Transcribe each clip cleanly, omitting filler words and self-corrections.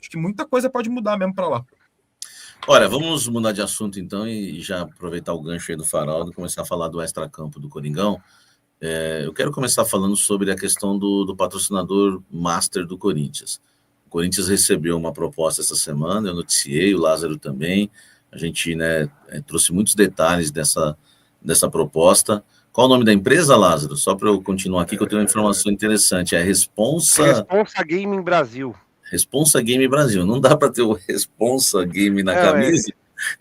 Acho que muita coisa pode mudar mesmo para lá. Olha, vamos mudar de assunto então e já aproveitar o gancho aí do Faraldo e começar a falar do extracampo do Coringão. Eu quero começar falando sobre a questão do patrocinador master do Corinthians. O Corinthians recebeu uma proposta essa semana, eu noticiei, o Lázaro também. A gente, né, trouxe muitos detalhes dessa proposta. Qual o nome da empresa, Lázaro? Só para eu continuar aqui, que eu tenho uma informação interessante. É Responsa Gaming Brasil. Responsa Game Brasil. Não dá para ter o Responsa Game na camisa.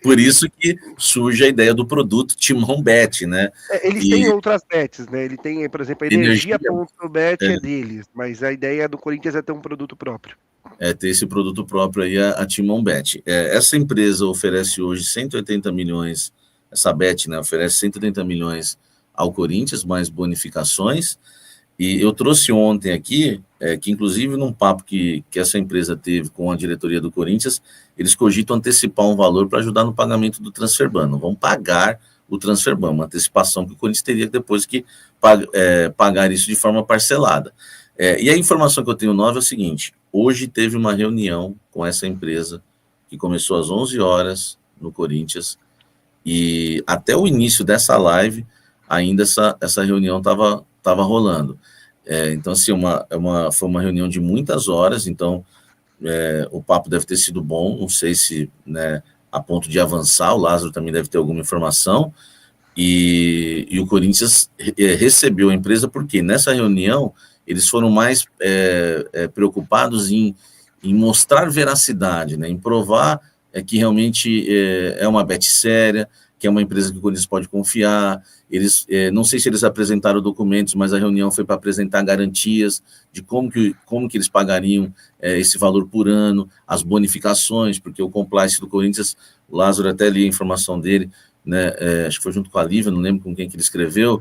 Por isso que surge a ideia do produto Timão Bet, né? Eles têm outras bets, né? Ele tem, por exemplo, a Energia.bet é deles, mas a ideia do Corinthians é ter um produto próprio. Ter esse produto próprio aí, a Timão Bet. Essa empresa oferece hoje 180 milhões, essa bet, né? Oferece 180 milhões ao Corinthians, mais bonificações. E eu trouxe ontem aqui, que inclusive num papo que essa empresa teve com a diretoria do Corinthians, eles cogitam antecipar um valor para ajudar no pagamento do transferban. Não vão pagar o transferban, uma antecipação que o Corinthians teria depois que pagar isso de forma parcelada. E a informação que eu tenho nova é o seguinte: hoje teve uma reunião com essa empresa que começou às 11 horas no Corinthians e até o início dessa live ainda essa reunião estava rolando. Então, assim, foi uma reunião de muitas horas, então o papo deve ter sido bom, não sei se, né, a ponto de avançar, o Lázaro também deve ter alguma informação, e o Corinthians recebeu a empresa porque nessa reunião eles foram mais preocupados em mostrar veracidade, né, em provar que realmente é uma bet séria, que é uma empresa que o Corinthians pode confiar. Eles, não sei se eles apresentaram documentos, mas a reunião foi para apresentar garantias de como que eles pagariam esse valor por ano, as bonificações, porque o compliance do Corinthians, o Lázaro até li a informação dele, né, acho que foi junto com a Lívia, não lembro com quem que ele escreveu,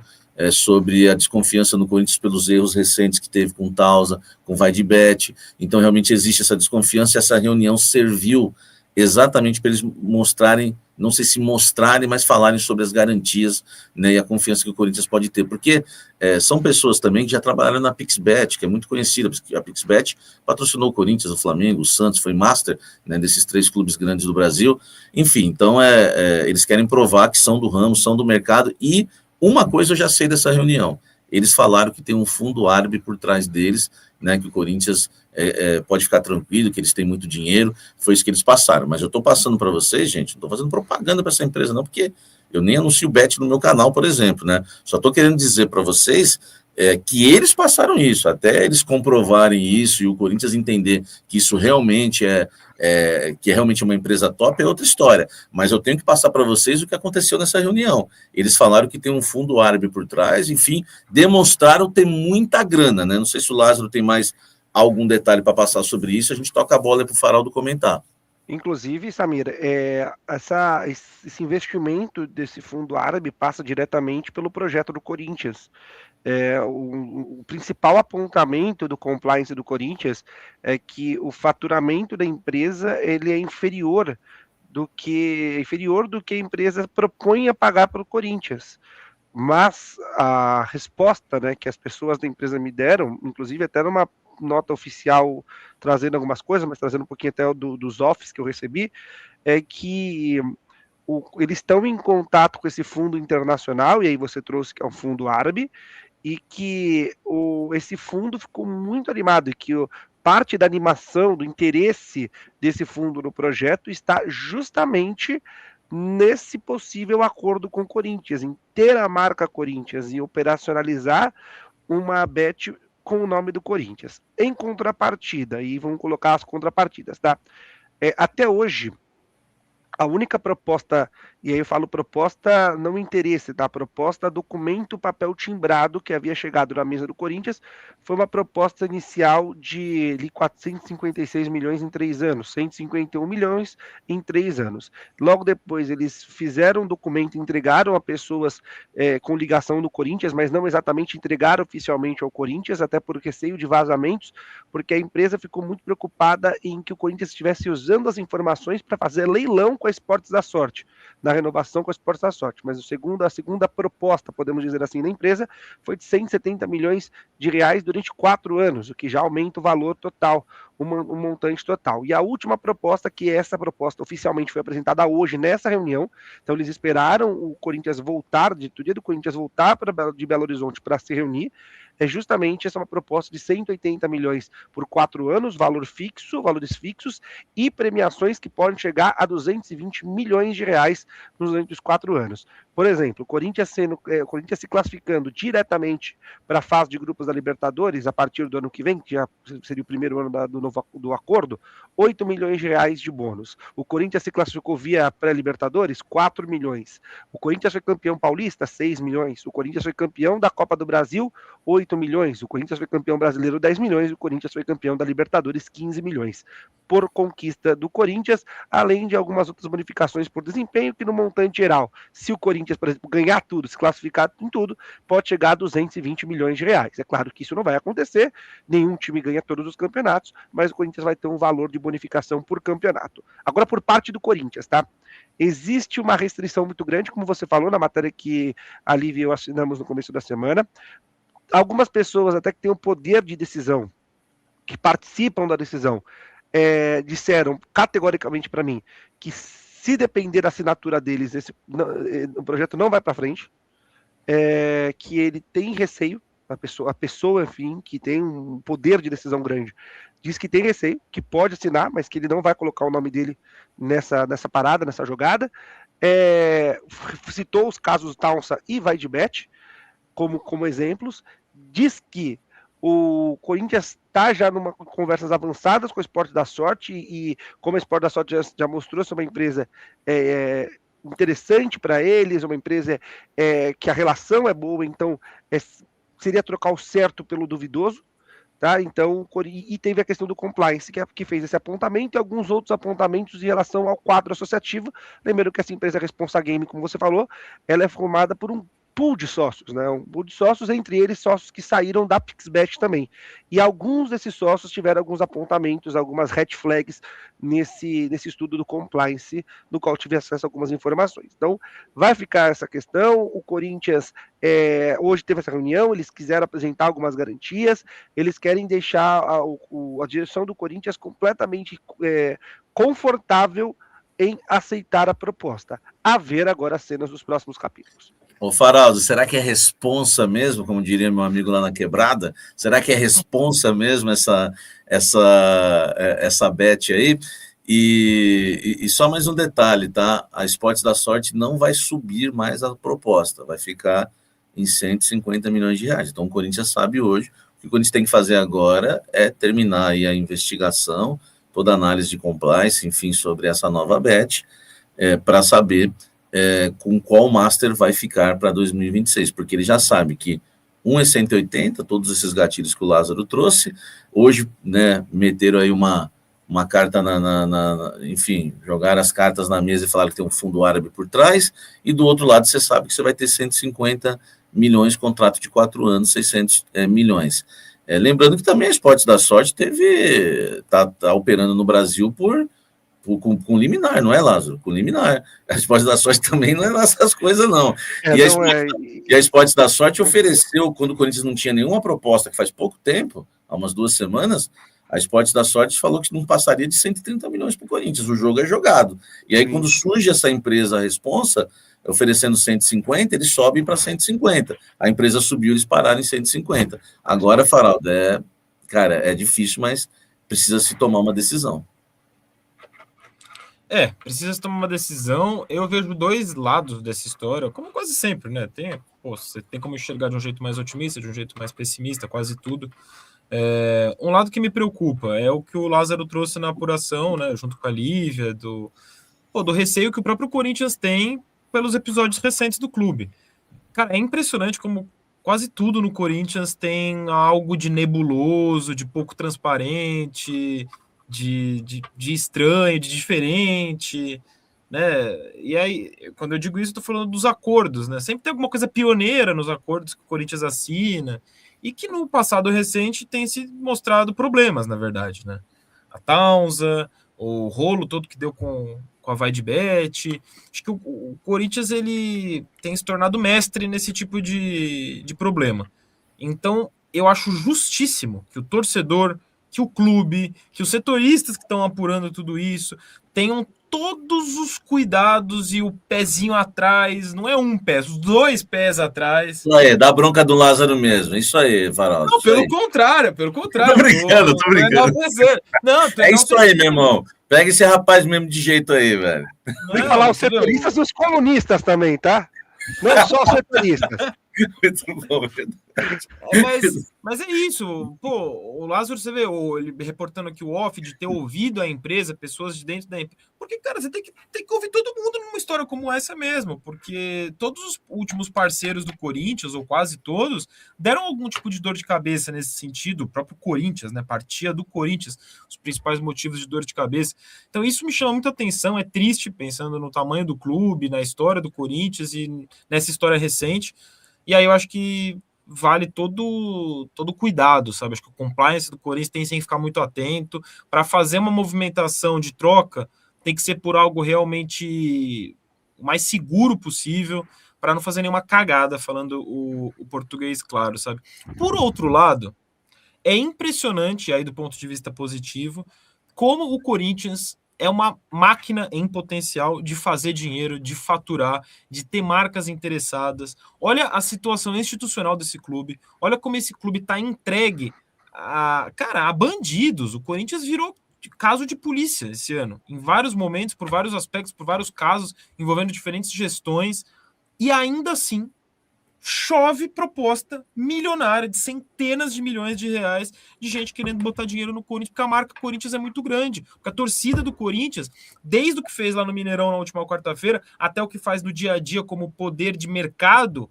sobre a desconfiança no Corinthians pelos erros recentes que teve com Tausa, com Vai de Bet. Então, realmente existe essa desconfiança e essa reunião serviu exatamente para eles mostrarem, não sei se mostrarem, mas falarem sobre as garantias, né, e a confiança que o Corinthians pode ter, porque são pessoas também que já trabalharam na PixBet, que é muito conhecida, porque a PixBet patrocinou o Corinthians, o Flamengo, o Santos, foi master, né, desses 3 clubes grandes do Brasil, enfim, então eles querem provar que são do ramo, são do mercado, e uma coisa eu já sei dessa reunião, eles falaram que tem um fundo árabe por trás deles, né, que o Corinthians pode ficar tranquilo, que eles têm muito dinheiro, foi isso que eles passaram. Mas eu estou passando para vocês, gente, não estou fazendo propaganda para essa empresa não, porque eu nem anuncio bet no meu canal, por exemplo, né? Só estou querendo dizer para vocês que eles passaram isso, até eles comprovarem isso e o Corinthians entender que isso realmente que é realmente uma empresa top, é outra história. Mas eu tenho que passar para vocês o que aconteceu nessa reunião. Eles falaram que tem um fundo árabe por trás, enfim, demonstraram ter muita grana, né? Não sei se o Lázaro tem mais algum detalhe para passar sobre isso, a gente toca a bola para o Faraldo comentar. Inclusive, Samir, esse investimento desse fundo árabe passa diretamente pelo projeto do Corinthians. O principal apontamento do compliance do Corinthians é que o faturamento da empresa ele é inferior do que a empresa propõe a pagar para o Corinthians. Mas a resposta, né, que as pessoas da empresa me deram, inclusive até numa nota oficial trazendo algumas coisas, mas trazendo um pouquinho até dos offs que eu recebi, é que eles estão em contato com esse fundo internacional, e aí você trouxe que é um fundo árabe, e que esse fundo ficou muito animado, e que parte da animação, do interesse desse fundo no projeto está justamente nesse possível acordo com o Corinthians, em ter a marca Corinthians e operacionalizar uma bet com o nome do Corinthians. Em contrapartida, e vamos colocar as contrapartidas, tá? Até hoje, a única proposta, e aí eu falo proposta não interesse, tá? Proposta documento papel timbrado que havia chegado na mesa do Corinthians, foi uma proposta inicial de 456 milhões em 3 anos, 151 milhões em 3 anos. Logo depois eles fizeram um documento, entregaram a pessoas com ligação do Corinthians, mas não exatamente entregaram oficialmente ao Corinthians, até por receio de vazamentos, porque a empresa ficou muito preocupada em que o Corinthians estivesse usando as informações para fazer leilão com a Esportes da Sorte. da renovação com a Esportes da Sorte, mas a segunda proposta, podemos dizer assim, da empresa foi de 170 milhões de reais durante 4 anos, o que já aumenta o valor total, o montante total. E a última proposta, que essa proposta oficialmente foi apresentada hoje nessa reunião, então eles esperaram o Corinthians voltar, de dia do Corinthians voltar de Belo Horizonte para se reunir, é justamente essa uma proposta de 180 milhões por 4 anos, valores fixos e premiações que podem chegar a 220 milhões de reais durante os 4 anos. Por exemplo, o Corinthians se classificando diretamente para a fase de grupos da Libertadores a partir do ano que vem, que já seria o primeiro ano do acordo, 8 milhões de reais de bônus. O Corinthians se classificou via pré-Libertadores, 4 milhões. O Corinthians foi campeão paulista, 6 milhões. O Corinthians foi campeão da Copa do Brasil, 8 milhões. O Corinthians foi campeão brasileiro, 10 milhões. O Corinthians foi campeão da Libertadores, 15 milhões. Por conquista do Corinthians, além de algumas outras bonificações por desempenho, que no montante geral, se o Corinthians, por exemplo, ganhar tudo, se classificar em tudo, pode chegar a 220 milhões de reais. É claro que isso não vai acontecer, nenhum time ganha todos os campeonatos, mas o Corinthians vai ter um valor de bonificação por campeonato. Agora, por parte do Corinthians, tá? Existe uma restrição muito grande, como você falou na matéria que a Lívia e eu assinamos no começo da semana. Algumas pessoas até que têm o poder de decisão, que participam da decisão, disseram categoricamente para mim que se depender da assinatura deles, o projeto não vai para frente, que ele tem receio, a pessoa, enfim, que tem um poder de decisão grande, diz que tem receio, que pode assinar, mas que ele não vai colocar o nome dele nessa parada, nessa jogada. Citou os casos Taunsa e Vaidebet como exemplos, diz que o Corinthians está já numa conversas avançadas com o Esporte da Sorte, e como o Esporte da Sorte já mostrou ser uma empresa interessante para eles, uma empresa que a relação é boa, então seria trocar o certo pelo duvidoso, tá? Então, e teve a questão do compliance, que fez esse apontamento e alguns outros apontamentos em relação ao quadro associativo. Lembrando que essa empresa Responsa Game, como você falou, ela é formada por um pool de sócios, né? Um pool de sócios, entre eles sócios que saíram da Pixbet também. E alguns desses sócios tiveram alguns apontamentos, algumas red flags nesse estudo do compliance, no qual tive acesso a algumas informações. Então, vai ficar essa questão. O Corinthians hoje teve essa reunião, eles quiseram apresentar algumas garantias, eles querem deixar a direção do Corinthians completamente confortável em aceitar a proposta. A ver agora as cenas dos próximos capítulos. Ô Faraldo, será que é responsa mesmo, como diria meu amigo lá na Quebrada? Será que é responsa mesmo essa bet aí? E só mais um detalhe, tá? A Esportes da Sorte não vai subir mais a proposta, vai ficar em 150 milhões de reais. Então o Corinthians sabe hoje, o que o Corinthians tem que fazer agora é terminar aí a investigação, toda a análise de compliance, enfim, sobre essa nova bet, para saber com qual master vai ficar para 2026, porque ele já sabe que um é 180, todos esses gatilhos que o Lázaro trouxe, hoje, né, meteram aí uma carta enfim, jogaram as cartas na mesa e falaram que tem um fundo árabe por trás, e do outro lado você sabe que você vai ter 150 milhões, contrato de 4 anos, 600 milhões. Lembrando que também a Esportes da Sorte tá operando no Brasil com liminar, não é, Lázaro? Com liminar. A Esportes da Sorte também não é essas coisas, não. E a Esportes da Sorte ofereceu, quando o Corinthians não tinha nenhuma proposta, que faz pouco tempo, há umas 2 semanas, a Esportes da Sorte falou que não passaria de 130 milhões para o Corinthians. O jogo é jogado. E aí, quando surge essa empresa responsa, oferecendo 150, eles sobem para 150. A empresa subiu, eles pararam em 150. Agora, Faraldo, é difícil, mas precisa se tomar uma decisão. Precisa tomar uma decisão. Eu vejo 2 lados dessa história, como quase sempre, né? Você tem como enxergar de um jeito mais otimista, de um jeito mais pessimista, quase tudo. Um lado que me preocupa é o que o Lázaro trouxe na apuração, né, junto com a Lívia, do receio que o próprio Corinthians tem pelos episódios recentes do clube. Cara, é impressionante como quase tudo no Corinthians tem algo de nebuloso, de pouco transparente, de estranho, de diferente, né? E aí, quando eu digo isso, estou falando dos acordos, né? Sempre tem alguma coisa pioneira nos acordos que o Corinthians assina e que no passado recente tem se mostrado problemas, na verdade, né? A Taunsa, o rolo todo que deu com com a Vai de Bet. Acho que o Corinthians ele tem se tornado mestre nesse tipo de problema. Então, eu acho justíssimo que o torcedor, que o clube, que os setoristas que estão apurando tudo isso tenham todos os cuidados e o pezinho atrás, não é um pé, os 2 pés atrás. Isso aí, dá bronca do Lázaro mesmo. Isso aí, Faraldo. Não, pelo contrário. Tô brincando. Não, é isso aí, meu irmão. Pega esse rapaz mesmo de jeito aí, velho. Tem que falar os setoristas e os colunistas também, tá? Não só os setoristas. Muito bom. Mas é isso. Pô, o Lázaro, você vê, ele reportando aqui o off, de ter ouvido a empresa, pessoas de dentro da empresa. Porque, cara, você tem que ouvir todo mundo numa história como essa mesmo. Porque todos os últimos parceiros do Corinthians, ou quase todos, deram algum tipo de dor de cabeça nesse sentido. O próprio Corinthians, né? Partia do Corinthians, os principais motivos de dor de cabeça. Então, isso me chama muita atenção. É triste, pensando no tamanho do clube, na história do Corinthians e nessa história recente. E aí eu acho que vale todo cuidado, sabe? Acho que o compliance do Corinthians tem que ficar muito atento. Para fazer uma movimentação de troca, tem que ser por algo realmente o mais seguro possível, para não fazer nenhuma cagada, falando o português claro, sabe? Por outro lado, é impressionante, aí do ponto de vista positivo, como o Corinthians é uma máquina em potencial de fazer dinheiro, de faturar, de ter marcas interessadas. Olha a situação institucional desse clube. Olha como esse clube está entregue a bandidos. O Corinthians virou caso de polícia esse ano, em vários momentos, por vários aspectos, por vários casos, envolvendo diferentes gestões. E ainda assim, chove proposta milionária de centenas de milhões de reais de gente querendo botar dinheiro no Corinthians, porque a marca Corinthians é muito grande. Porque a torcida do Corinthians, desde o que fez lá no Mineirão na última quarta-feira, até o que faz no dia a dia como poder de mercado,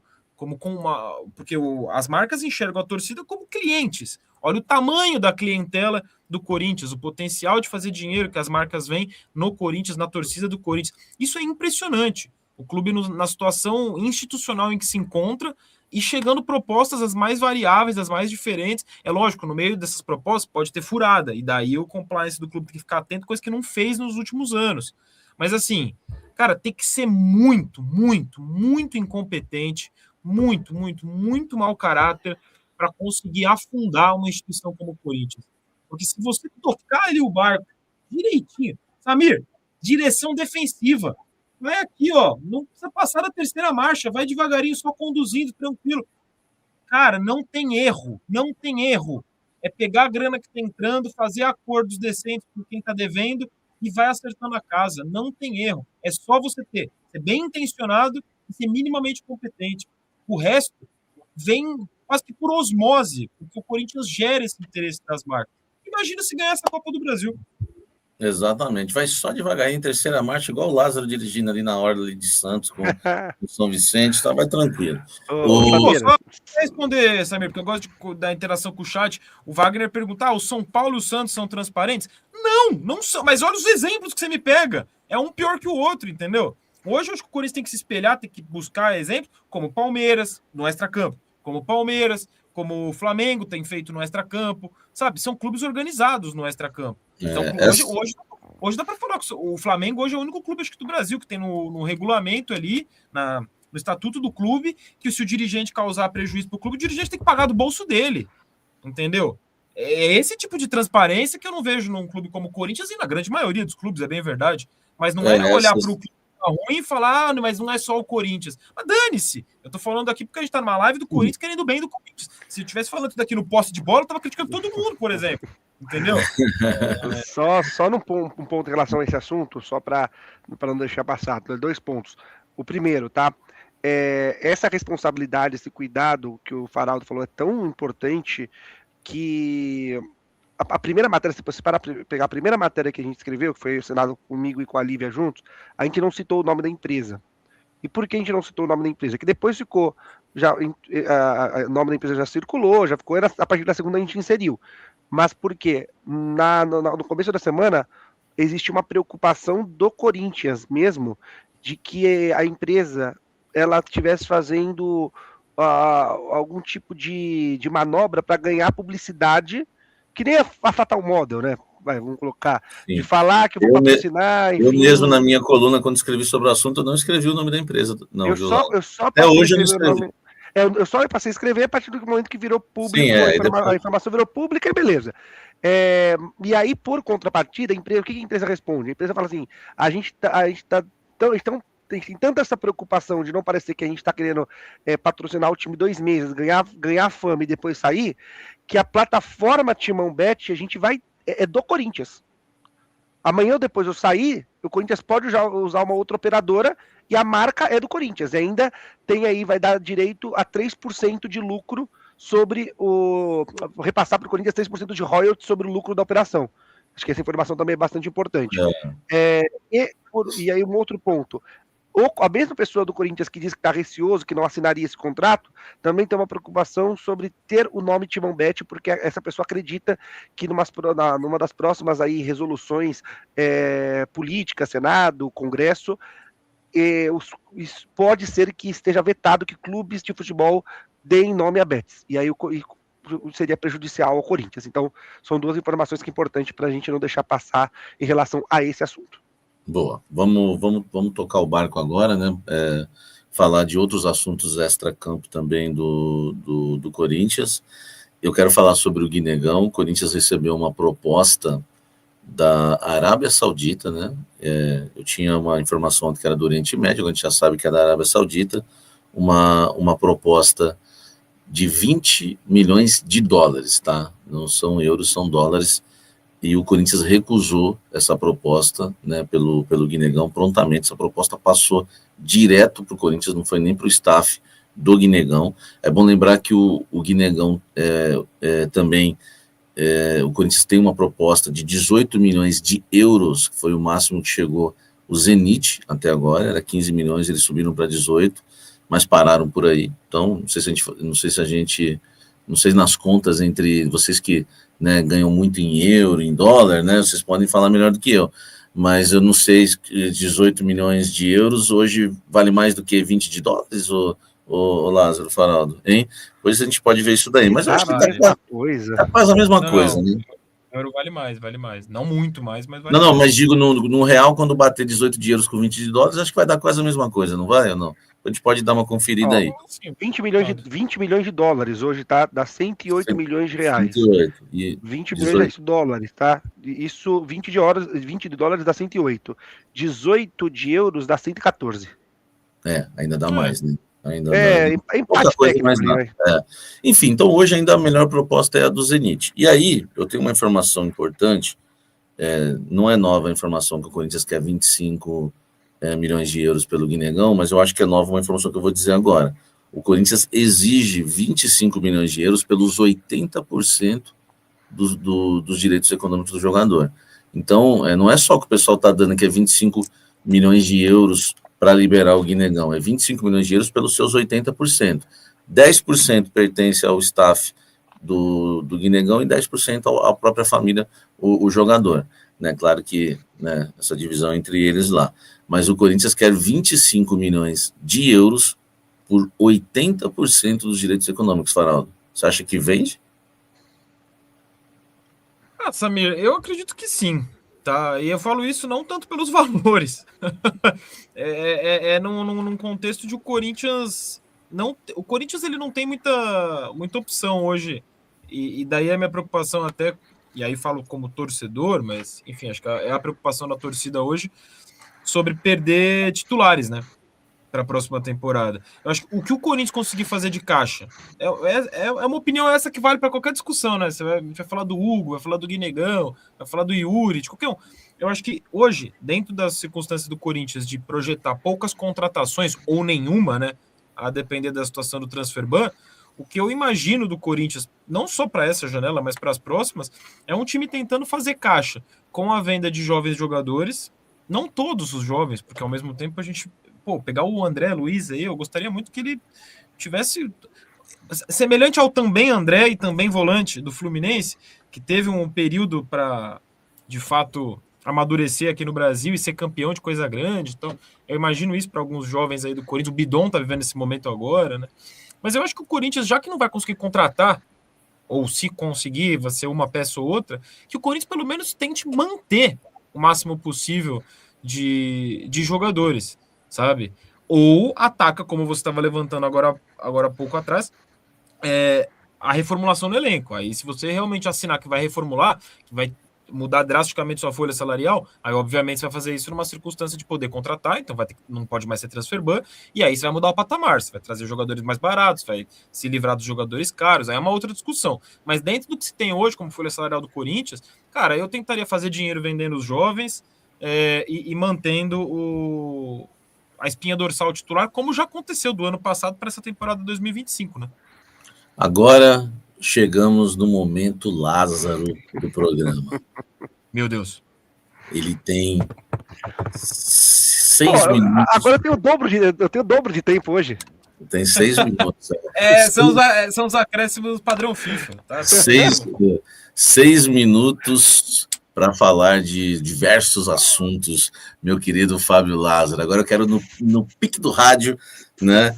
porque as marcas enxergam a torcida como clientes. Olha o tamanho da clientela do Corinthians, o potencial de fazer dinheiro que as marcas veem no Corinthians, na torcida do Corinthians. Isso é impressionante. O clube na situação institucional em que se encontra e chegando propostas as mais variáveis, as mais diferentes. É lógico, no meio dessas propostas pode ter furada, e daí o compliance do clube tem que ficar atento, coisa que não fez nos últimos anos. Mas assim, cara, tem que ser muito, muito, muito incompetente, muito, muito, muito mau caráter para conseguir afundar uma instituição como o Corinthians. Porque se você tocar ali o barco direitinho, Samir, direção defensiva, vai aqui, ó, não precisa passar da terceira marcha, vai devagarinho, só conduzindo, tranquilo. Cara, não tem erro, não tem erro. É pegar a grana que está entrando, fazer acordos decentes com quem está devendo e vai acertando a casa. Não tem erro. É só você ser bem intencionado e ser minimamente competente. O resto vem quase que por osmose, porque o Corinthians gera esse interesse das marcas. Imagina se ganhar essa Copa do Brasil. Exatamente. Vai só devagarinho em terceira marcha, igual o Lázaro dirigindo ali na Orla de Santos com o São Vicente, tá? Vai tranquilo. Só responder, Samir, porque eu gosto da interação com o chat. O Wagner perguntar: o São Paulo e o Santos são transparentes? Não são. Mas olha os exemplos que você me pega. É um pior que o outro, entendeu? Hoje eu acho que o Corinthians tem que se espelhar, tem que buscar exemplos como o Palmeiras no extracampo, como o Palmeiras, como o Flamengo tem feito no extracampo, sabe? São clubes organizados no extracampo. Então, hoje dá para falar que o Flamengo hoje é o único clube acho que do Brasil que tem no regulamento ali, no estatuto do clube, que se o dirigente causar prejuízo para o clube, o dirigente tem que pagar do bolso dele, entendeu? É esse tipo de transparência que eu não vejo num clube como o Corinthians e na grande maioria dos clubes, é bem verdade. Mas não é olhar para o clube ruim e falar, mas não é só o Corinthians. Mas dane-se. Eu tô falando aqui porque a gente tá numa live do Corinthians querendo bem do Corinthians. Se eu tivesse falando tudo aqui no posse de bola, eu tava criticando todo mundo, por exemplo. Entendeu? Só num ponto em relação a esse assunto, só para não deixar passar, 2 pontos. O primeiro, tá? Essa responsabilidade, esse cuidado que o Faraldo falou é tão importante que a primeira matéria, se você pegar a primeira matéria que a gente escreveu, que foi assinado comigo e com a Lívia juntos, a gente não citou o nome da empresa. E por que a gente não citou o nome da empresa? Que depois ficou, o nome da empresa já circulou, já ficou, a partir da segunda a gente inseriu. Mas por quê? No começo da semana, existe uma preocupação do Corinthians mesmo, de que a empresa ela estivesse fazendo algum tipo de manobra para ganhar publicidade, que nem a Fatal Model, né? vamos colocar, Sim. de falar que vou patrocinar, enfim. Eu mesmo, na minha coluna, quando escrevi sobre o assunto, eu não escrevi o nome da empresa. Não, eu só até hoje eu não escrevi. O nome. Eu só passei a escrever a partir do momento que virou público, Sim, a informação virou pública e beleza. E aí, por contrapartida, o que a empresa responde? A empresa fala assim: a gente tem tanta essa preocupação de não parecer que a gente está querendo patrocinar o time 2 meses, ganhar fama e depois sair, que a plataforma Timão Bet, a gente vai. É do Corinthians. Amanhã ou depois eu sair, o Corinthians pode usar uma outra operadora e a marca é do Corinthians. E ainda tem aí, vai dar direito a 3% de lucro sobre repassar para o Corinthians 3% de royalties sobre o lucro da operação. Acho que essa informação também é bastante importante. E aí um outro ponto. A mesma pessoa do Corinthians que diz que está receoso, que não assinaria esse contrato, também tem uma preocupação sobre ter o nome Timão Bet, porque essa pessoa acredita que numa das próximas aí resoluções políticas, Senado, Congresso, pode ser que esteja vetado que clubes de futebol deem nome a bets. E aí seria prejudicial ao Corinthians. Então, são 2 informações que é importante para a gente não deixar passar em relação a esse assunto. Boa. Vamos tocar o barco agora, né? Falar de outros assuntos extra-campo também do Corinthians. Eu quero falar sobre o Guinegão. O Corinthians recebeu uma proposta da Arábia Saudita, né? Eu tinha uma informação que era do Oriente Médio, a gente já sabe que é da Arábia Saudita, uma proposta de 20 milhões de dólares, tá? Não são euros, são dólares. E o Corinthians recusou essa proposta, né, pelo Guinegão prontamente. Essa proposta passou direto para o Corinthians, não foi nem para o staff do Guinegão. É bom lembrar que o Guinegão também, o Corinthians tem uma proposta de 18 milhões de euros, que foi o máximo que chegou o Zenit até agora, era 15 milhões, eles subiram para 18, mas pararam por aí. Então, não sei nas contas entre vocês que, né, ganham muito em euro, em dólar, né? Vocês podem falar melhor do que eu, mas eu não sei, 18 milhões de euros hoje vale mais do que 20 de dólares, o Lázaro Faraldo, hein? Depois a gente pode ver isso daí, mas eu acho que tá quase a mesma coisa, né? Euro vale mais. Não muito mais, mas vale mais. Não, mas digo, no real, quando bater 18 de euros com 20 de dólares, acho que vai dar quase a mesma coisa, não vai ou não? A gente pode dar uma conferida aí. 20 milhões de dólares hoje, tá? Dá 108 milhões de reais. 20 milhões de dólares, tá? Isso, 20 de dólares dá 108. 18 de euros dá 114. Ainda dá mais, né? Empate técnico, mais nada. Enfim, então hoje ainda a melhor proposta é a do Zenit. E aí, eu tenho uma informação importante, não é nova a informação que o Corinthians quer 25 milhões de euros pelo Guinegão, mas eu acho que é nova uma informação que eu vou dizer agora. O Corinthians exige 25 milhões de euros pelos 80% dos direitos econômicos do jogador. Então, não é só que o pessoal está dando que é 25 milhões de euros para liberar o Guinegão, é 25 milhões de euros pelos seus 80%. 10% pertence ao staff do Guinegão e 10% à própria família, o jogador. Né? Claro que, né, essa divisão entre eles lá. Mas o Corinthians quer 25 milhões de euros por 80% dos direitos econômicos, Faraldo. Você acha que vende? Samir, eu acredito que sim. Tá? E eu falo isso não tanto pelos valores. Num contexto de o Corinthians... O Corinthians ele não tem muita opção hoje. E daí a minha preocupação até... E aí falo como torcedor, mas, enfim, acho que é a preocupação da torcida hoje sobre perder titulares, né? Para a próxima temporada. Eu acho que o que o Corinthians conseguir fazer de caixa é uma opinião essa que vale para qualquer discussão, né? Você vai falar do Hugo, vai falar do Guinegão, vai falar do Yuri, de qualquer um. Eu acho que hoje, dentro das circunstâncias do Corinthians de projetar poucas contratações ou nenhuma, né? A depender da situação do transfer ban, o que eu imagino do Corinthians, não só para essa janela, mas para as próximas, é um time tentando fazer caixa com a venda de jovens jogadores, não todos os jovens, porque ao mesmo tempo a gente, pegar o André Luiz aí, eu gostaria muito que ele tivesse semelhante ao também André e também volante do Fluminense, que teve um período para, de fato, amadurecer aqui no Brasil e ser campeão de coisa grande. Então, eu imagino isso para alguns jovens aí do Corinthians. O Bidon tá vivendo esse momento agora, né? Mas eu acho que o Corinthians, já que não vai conseguir contratar ou se conseguir, vai ser uma peça ou outra, que o Corinthians pelo menos tente manter o máximo possível de jogadores, sabe? Ou ataca, como você estava levantando agora há pouco atrás, a reformulação do elenco. Aí, se você realmente assinar que vai reformular, que vai mudar drasticamente sua folha salarial, aí obviamente você vai fazer isso numa circunstância de poder contratar, então não pode mais ser transfer ban, e aí você vai mudar o patamar, você vai trazer jogadores mais baratos, vai se livrar dos jogadores caros, aí é uma outra discussão. Mas dentro do que se tem hoje como folha salarial do Corinthians, cara, eu tentaria fazer dinheiro vendendo os jovens e mantendo a espinha dorsal titular, como já aconteceu do ano passado para essa temporada de 2025, né? Agora chegamos no momento Lázaro do programa. Meu Deus. Ele tem 6 minutos. Agora eu tenho o dobro de tempo hoje. Tem 6 minutos. São os acréscimos padrão FIFA. Tá? 6 minutos para falar de diversos assuntos, meu querido Fábio Lázaro. Agora eu quero no pique do rádio, né?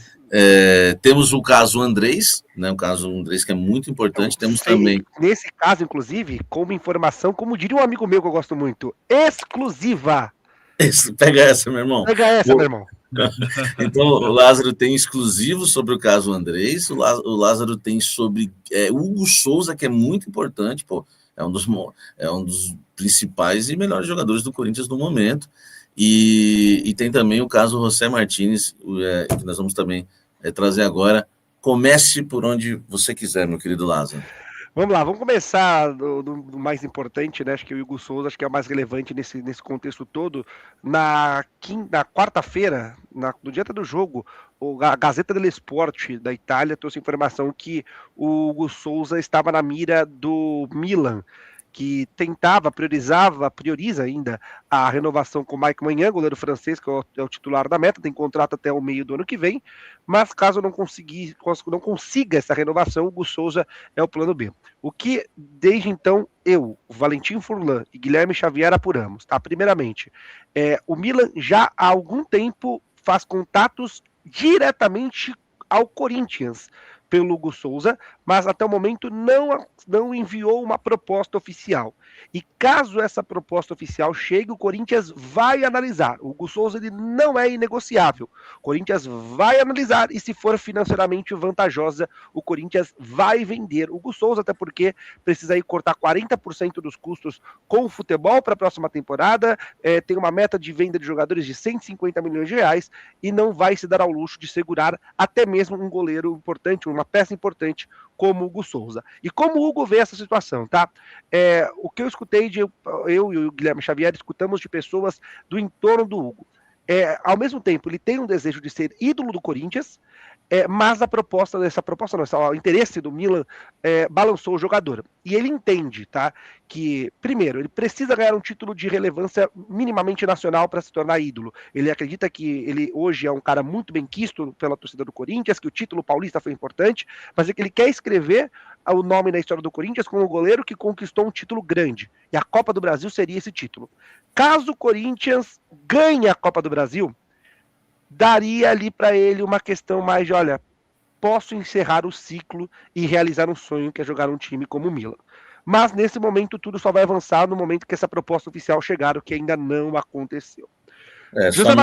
Temos o caso Andrés, né? O caso Andrés que é muito importante. Temos também. Nesse caso, inclusive, como informação, como diria um amigo meu que eu gosto muito, exclusiva. Pega essa, meu irmão. Pega essa, meu irmão. Então, o Lázaro tem exclusivo sobre o caso Andrés, o Lázaro tem sobre Hugo Souza, que é muito importante, pô, é um dos principais e melhores jogadores do Corinthians no momento, e tem também o caso José Martínez, que nós vamos também trazer agora. Comece por onde você quiser, meu querido Lázaro. Vamos lá, vamos começar do mais importante, né? Acho que o Hugo Souza acho que é o mais relevante nesse contexto todo. Na quarta-feira, no dia do jogo, a Gazeta dello Sport da Itália trouxe informação que o Hugo Souza estava na mira do Milan, que prioriza ainda a renovação com o Mike Maignan, goleiro francês, que é o titular da meta, tem contrato até o meio do ano que vem, mas caso não consiga essa renovação, o Hugo Souza é o plano B. O que, desde então, eu, Valentim Furlan e Guilherme Xavier apuramos, tá? Primeiramente, o Milan já há algum tempo faz contatos diretamente ao Corinthians pelo Hugo Souza, mas até o momento não enviou uma proposta oficial. E caso essa proposta oficial chegue, o Corinthians vai analisar. O Hugo Souza ele não é inegociável. O Corinthians vai analisar e se for financeiramente vantajosa, o Corinthians vai vender o Hugo Souza, até porque precisa aí cortar 40% dos custos com o futebol para a próxima temporada, tem uma meta de venda de jogadores de 150 milhões de reais e não vai se dar ao luxo de segurar até mesmo um goleiro importante, uma peça importante como o Hugo Souza. E como o Hugo vê essa situação, tá? O que eu escutei, eu e o Guilherme Xavier escutamos de pessoas do entorno do Hugo. Ao mesmo tempo, ele tem um desejo de ser ídolo do Corinthians, mas o interesse do Milan balançou o jogador. E ele entende, tá? Que, primeiro, ele precisa ganhar um título de relevância minimamente nacional para se tornar ídolo. Ele acredita que ele hoje é um cara muito bem quisto pela torcida do Corinthians, que o título paulista foi importante, mas é que ele quer escrever o nome na história do Corinthians como um goleiro que conquistou um título grande. E a Copa do Brasil seria esse título. Caso o Corinthians ganhe a Copa do Brasil, daria ali para ele uma questão mais de, olha, posso encerrar o ciclo e realizar um sonho que é jogar um time como o Milan. Mas nesse momento tudo só vai avançar no momento que essa proposta oficial chegar, o que ainda não aconteceu. José